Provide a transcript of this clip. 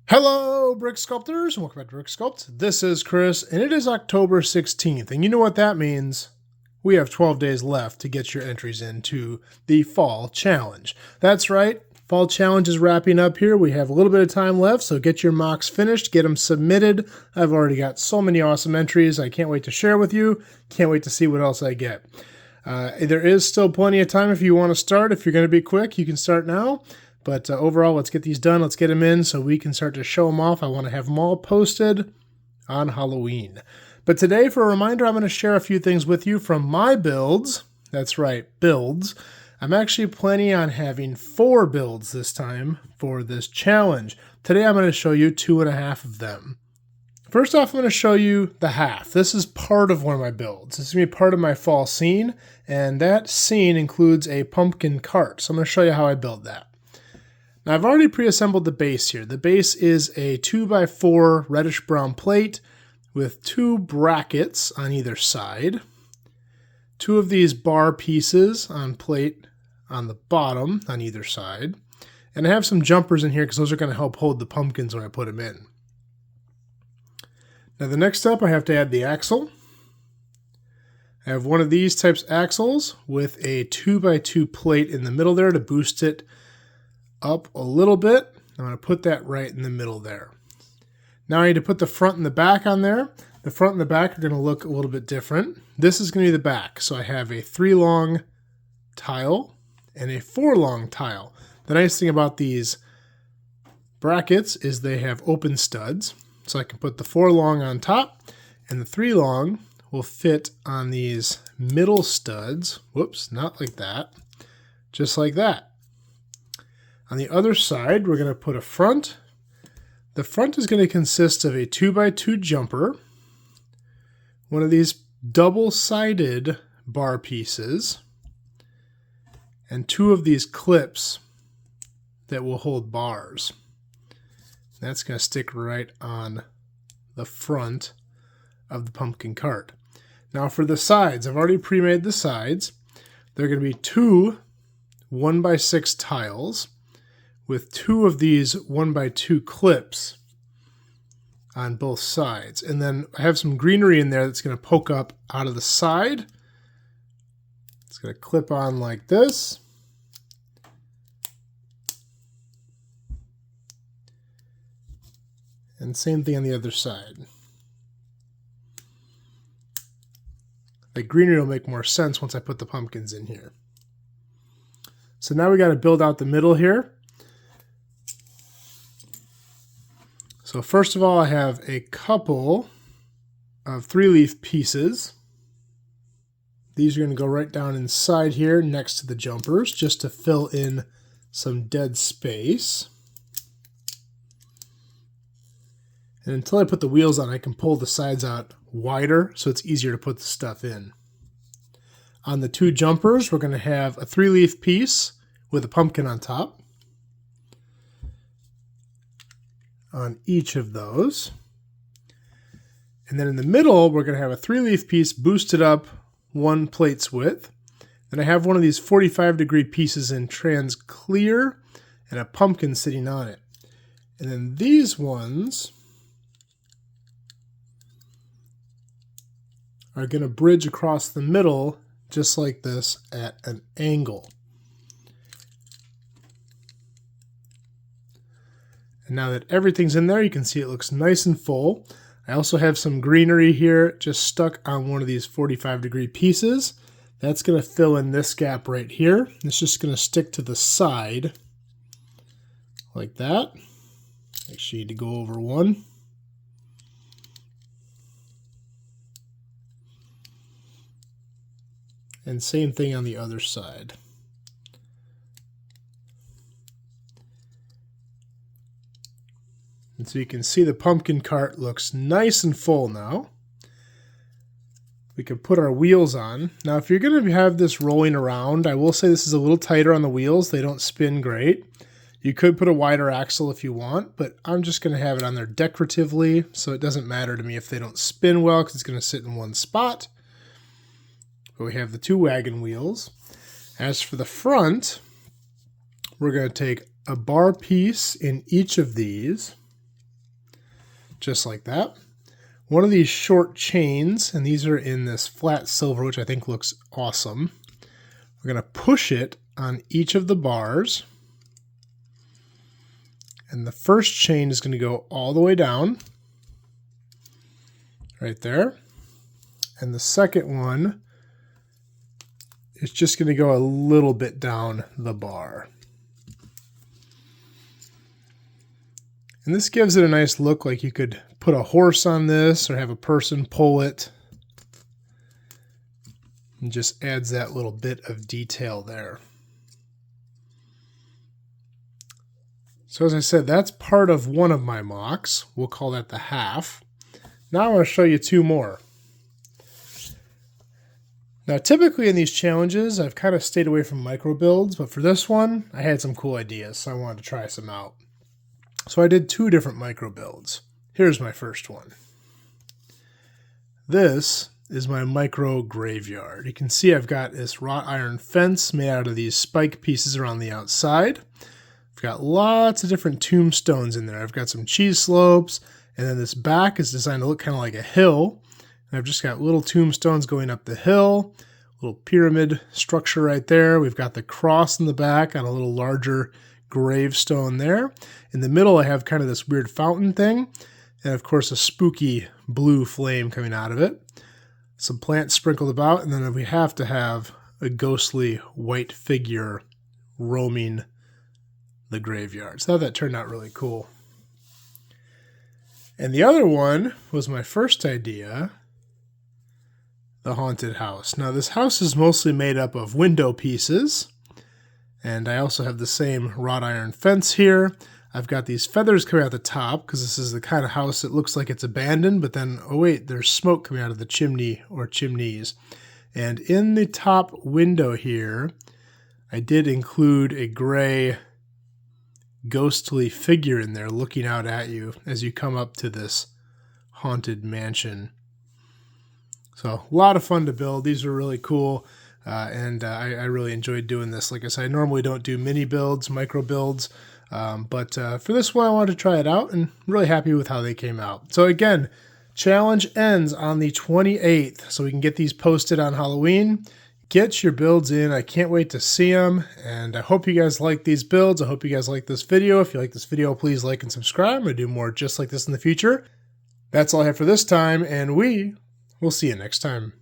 Hello, Brick Sculptors, and welcome back to Brick Sculpt. This is Chris, and it is October 16th, and you know what that means. We have 12 days left to get your entries into the Fall Challenge. That's right, Fall Challenge is wrapping up here. We have a little bit of time left, so get your mocks finished, get them submitted. I've already got so many awesome entries I can't wait to share with you. Can't wait to see what else I get. There is still plenty of time if you want to start. If you're going to be quick, you can start now. But overall, let's get these done. Let's get them in so we can start to show them off. I want to have them all posted on Halloween. But today, for a reminder, I'm going to share a few things with you from my builds. That's right, builds. I'm actually planning on having 4 builds this time for this challenge. Today, I'm going to show you 2.5 of them. First off, I'm going to show you the half. This is part of one of my builds. This is going to be part of my fall scene, and that scene includes a pumpkin cart. So I'm going to show you how I build that. Now, I've already pre-assembled the base here. The base is a 2x4 reddish brown plate with 2 brackets on either side, 2 of these bar pieces on plate on the bottom on either side, and I have some jumpers in here because those are going to help hold the pumpkins when I put them in. Now, the next step, I have to add the axle. I have one of these types of axles with a 2x2 plate in the middle there to boost it up a little bit. I'm going to put that right in the middle there. Now I need to put the front and the back on there. The front and the back are going to look a little bit different. This is going to be the back. So I have a 3 long tile and a 4 long tile. The nice thing about these brackets is they have open studs. So I can put the 4 long on top and the 3 long will fit on these middle studs. Whoops, not like that. Just like that. On the other side, we're going to put a front. The front is going to consist of a 2x2 jumper, one of these double-sided bar pieces, and 2 of these clips that will hold bars. That's going to stick right on the front of the pumpkin cart. Now for the sides, I've already pre-made the sides. They're going to be 2 1x6 tiles with 2 of these 1x2 clips on both sides. And then I have some greenery in there that's going to poke up out of the side. It's going to clip on like this. And same thing on the other side. The greenery will make more sense once I put the pumpkins in here. So now we got to build out the middle here. So first of all, I have a couple of 3-leaf pieces. These are going to go right down inside here next to the jumpers just to fill in some dead space. And until I put the wheels on, I can pull the sides out wider so it's easier to put the stuff in. On the 2 jumpers, we're going to have a 3-leaf piece with a pumpkin on top. On each of those. And then in the middle, we're going to have a 3-leaf piece boosted up 1 plate's width. Then I have one of these 45-degree pieces in trans clear and a pumpkin sitting on it. And then these ones are going to bridge across the middle just like this at an angle. And now that everything's in there, you can see it looks nice and full. I also have some greenery here just stuck on one of these 45-degree pieces. That's going to fill in this gap right here. It's just going to stick to the side like that. Actually, you need to go over one. And same thing on the other side. And so you can see the pumpkin cart looks nice and full now. We can put our wheels on. Now, if you're going to have this rolling around, I will say this is a little tighter on the wheels. They don't spin great. You could put a wider axle if you want, but I'm just going to have it on there decoratively, so it doesn't matter to me if they don't spin well because it's going to sit in one spot. But we have the 2 wagon wheels. As for the front, we're going to take a bar piece in each of these just like that. One of these short chains, and these are in this flat silver, which I think looks awesome. We're going to push it on each of the bars. And the first chain is going to go all the way down, right there. And the second one is just going to go a little bit down the bar. And this gives it a nice look, like you could put a horse on this or have a person pull it. And just adds that little bit of detail there. So as I said, that's part of one of my mocks. We'll call that the half. Now I want to show you two more. Now typically in these challenges, I've kind of stayed away from micro builds, but for this one, I had some cool ideas, so I wanted to try some out. So I did two different micro builds. Here's my first one. This is my micro graveyard. You can see I've got this wrought iron fence made out of these spike pieces around the outside. I've got lots of different tombstones in there. I've got some cheese slopes, and then this back is designed to look kind of like a hill. And I've just got little tombstones going up the hill, little pyramid structure right there. We've got the cross in the back on a little larger gravestone there. In the middle, I have kind of this weird fountain thing, and of course a spooky blue flame coming out of it. Some plants sprinkled about, and then we have to have a ghostly white figure roaming the graveyard. So that turned out really cool. And the other one was my first idea, the haunted house. Now this house is mostly made up of window pieces, and I also have the same wrought iron fence here. I've got these feathers coming out the top because this is the kind of house that looks like it's abandoned, but then, oh wait, there's smoke coming out of the chimney or chimneys. And in the top window here, I did include a gray ghostly figure in there looking out at you as you come up to this haunted mansion. So a lot of fun to build. These are really cool. And I really enjoyed doing this. Like I said, I normally don't do mini builds, micro builds, but for this one I wanted to try it out, and I'm really happy with how they came out. So again, challenge ends on the 28th, so we can get these posted on Halloween. Get your builds in. I can't wait to see them, and I hope you guys like these builds. I hope you guys like this video. If you like this video, please like and subscribe. I'm going to do more just like this in the future. That's all I have for this time, and we will see you next time.